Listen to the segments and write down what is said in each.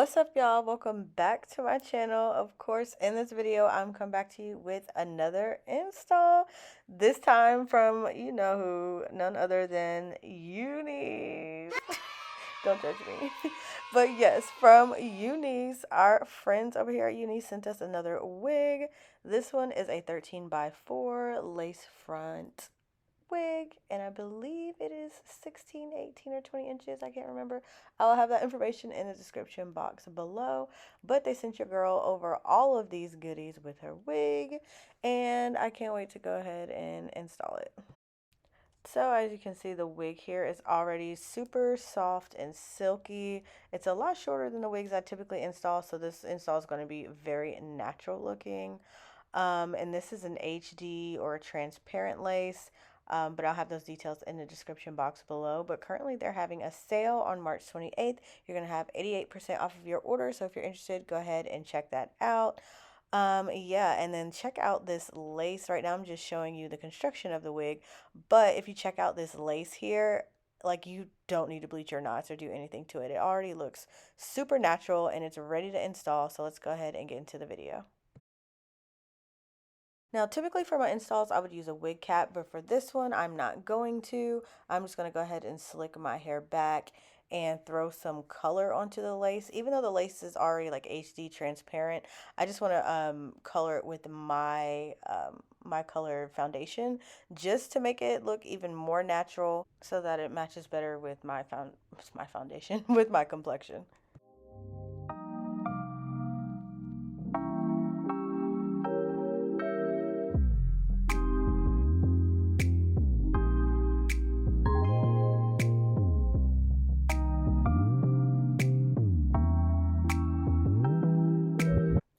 What's up, y'all? Welcome back to my channel. Of course, in this video, I'm coming back to you with another install. This time from you know who, none other than Unice. Don't judge me. But yes, from Unice, our friends over here at Unice sent us another wig. This one is a 13 by 4 lace front wig, and I believe it is 16, 18, or 20 inches. I can't remember. I'll have that information in the description box below. But they sent your girl over all of these goodies with her wig, and I can't wait to go ahead and install it. So as you can see, the wig here is already super soft and silky. It's a lot shorter than the wigs I typically install, so this install is going to be very natural looking. And this is an HD or a transparent lace, but I'll have those details in the description box below. But currently they're having a sale on March 28th. You're going to have 88% off of your order, so if you're interested, go ahead and check that out. Yeah, and then check out this lace. Right now I'm just showing you the construction of the wig, but if you check out this lace here, like, you don't need to bleach your knots or do anything to it. It already looks super natural and it's ready to install, so let's go ahead and get into the video. Now, typically for my installs, I would use a wig cap, but for this one, I'm not going to. I'm just going to go ahead and slick my hair back and throw some color onto the lace. Even though the lace is already like HD transparent, I just want to color it with my color foundation just to make it look even more natural so that it matches better with my foundation, with my complexion.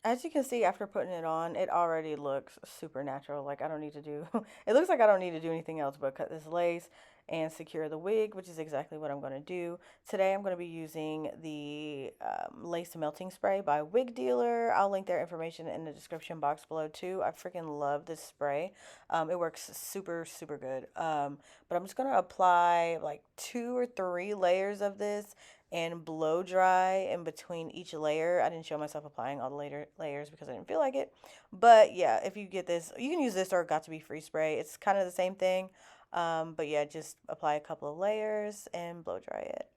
As you can see, after putting it on, it already looks super natural. Like, I don't need to do, it looks like I don't need to do anything else but cut this lace and secure the wig, which is exactly what I'm going to do. Today, I'm going to be using the lace melting spray by Wig Dealer. I'll link their information in the description box below too. I freaking love this spray. It works super, super good. But I'm just going to apply like 2 or 3 layers of this and blow dry in between each layer. I didn't show myself applying all the later layers because I didn't feel like it. But yeah, if you get this, you can use this or Got To Be Free spray. It's kind of the same thing. But yeah, just apply a couple of layers and blow dry it.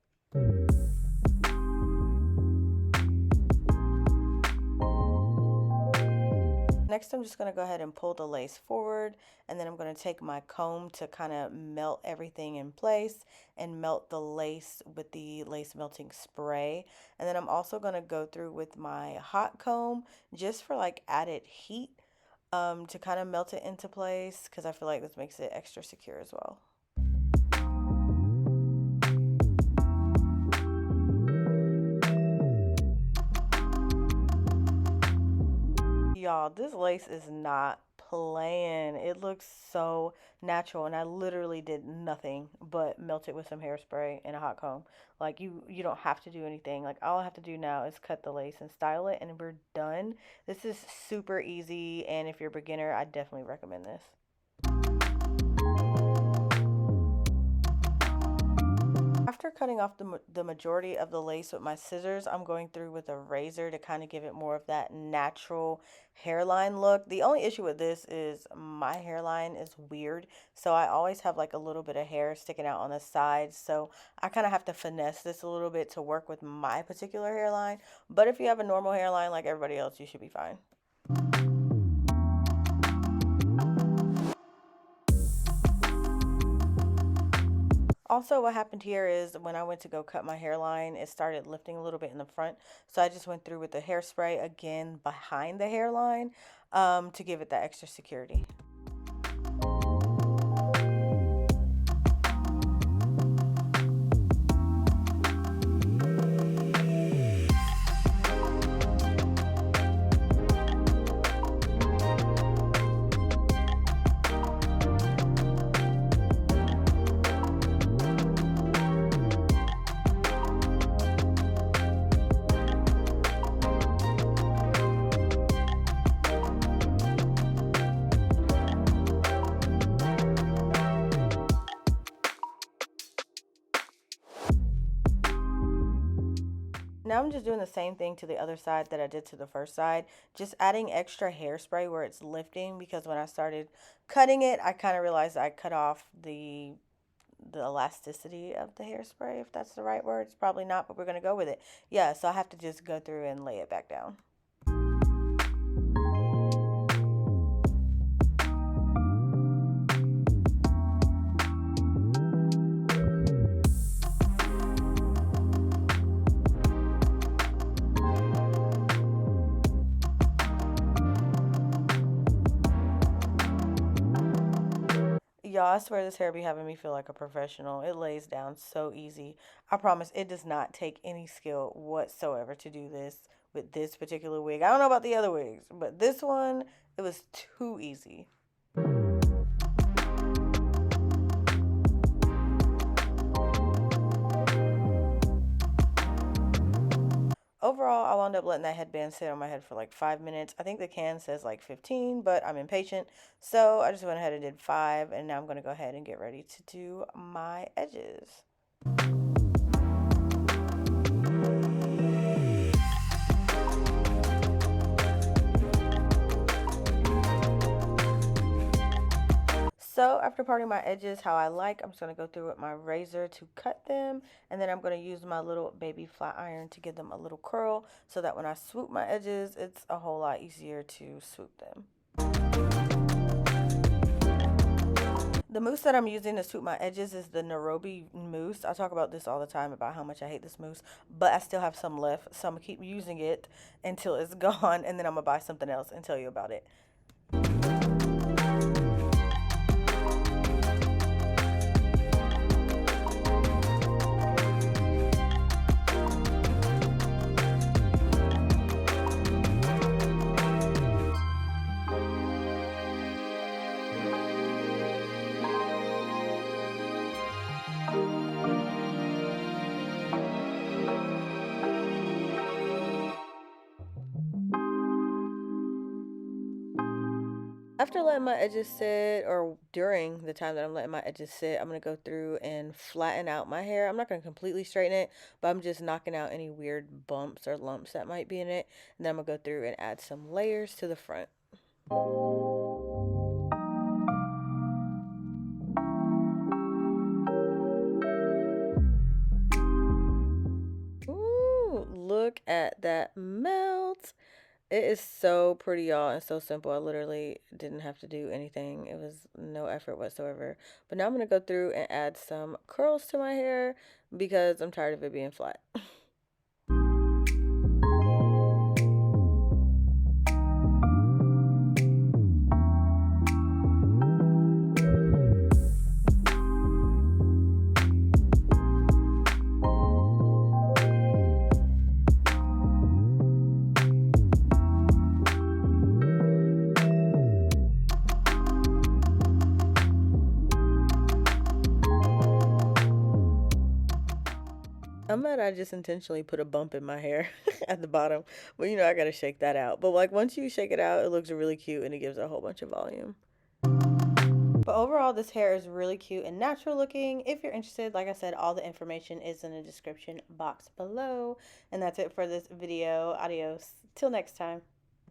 Next, I'm just going to go ahead and pull the lace forward, and then I'm going to take my comb to kind of melt everything in place and melt the lace with the lace melting spray. And then I'm also going to go through with my hot comb just for like added heat to kind of melt it into place, because I feel like this makes it extra secure as well. Y'all, this lace is not playing. It looks so natural, and I literally did nothing but melt it with some hairspray and a hot comb. Like, you don't have to do anything. Like, all I have to do now is cut the lace and style it, and we're done. This is super easy, and if you're a beginner, I definitely recommend this. After cutting off the majority of the lace with my scissors, I'm going through with a razor to kind of give it more of that natural hairline look. The only issue with this is my hairline is weird, so I always have like a little bit of hair sticking out on the sides, so I kind of have to finesse this a little bit to work with my particular hairline. But if you have a normal hairline like everybody else, you should be fine. Also, what happened here is when I went to go cut my hairline, it started lifting a little bit in the front. So I just went through with the hairspray again behind the hairline to give it that extra security. Now I'm just doing the same thing to the other side that I did to the first side, just adding extra hairspray where it's lifting, because when I started cutting it, I kind of realized I cut off the elasticity of the hairspray, if that's the right word. It's probably not, but we're going to go with it. Yeah, so I have to just go through and lay it back down. Y'all, I swear this hair be having me feel like a professional. It lays down so easy. I promise it does not take any skill whatsoever to do this with this particular wig. I don't know about the other wigs, but this one, it was too easy. Overall, I wound up letting that headband sit on my head for like 5 minutes. I think the can says like 15, but I'm impatient. So I just went ahead and did 5, and now I'm going to go ahead and get ready to do my edges. So after parting my edges how I like, I'm just going to go through with my razor to cut them. And then I'm going to use my little baby flat iron to give them a little curl, so that when I swoop my edges, it's a whole lot easier to swoop them. The mousse that I'm using to swoop my edges is the Nairobi mousse. I talk about this all the time about how much I hate this mousse, but I still have some left, so I'm going to keep using it until it's gone, and then I'm going to buy something else and tell you about it. After letting my edges sit, or during the time that I'm letting my edges sit, I'm going to go through and flatten out my hair. I'm not going to completely straighten it, but I'm just knocking out any weird bumps or lumps that might be in it. And then I'm going to go through and add some layers to the front. Ooh, look at that melt. It is so pretty, y'all, and so simple. I literally didn't have to do anything. It was no effort whatsoever. But now I'm going to go through and add some curls to my hair because I'm tired of it being flat. I'm mad I just intentionally put a bump in my hair at the bottom. But you know, I gotta shake that out. But like once you shake it out, it looks really cute and it gives a whole bunch of volume. But overall, this hair is really cute and natural looking. If you're interested, like I said, all the information is in the description box below. And that's it for this video. Adios. Till next time.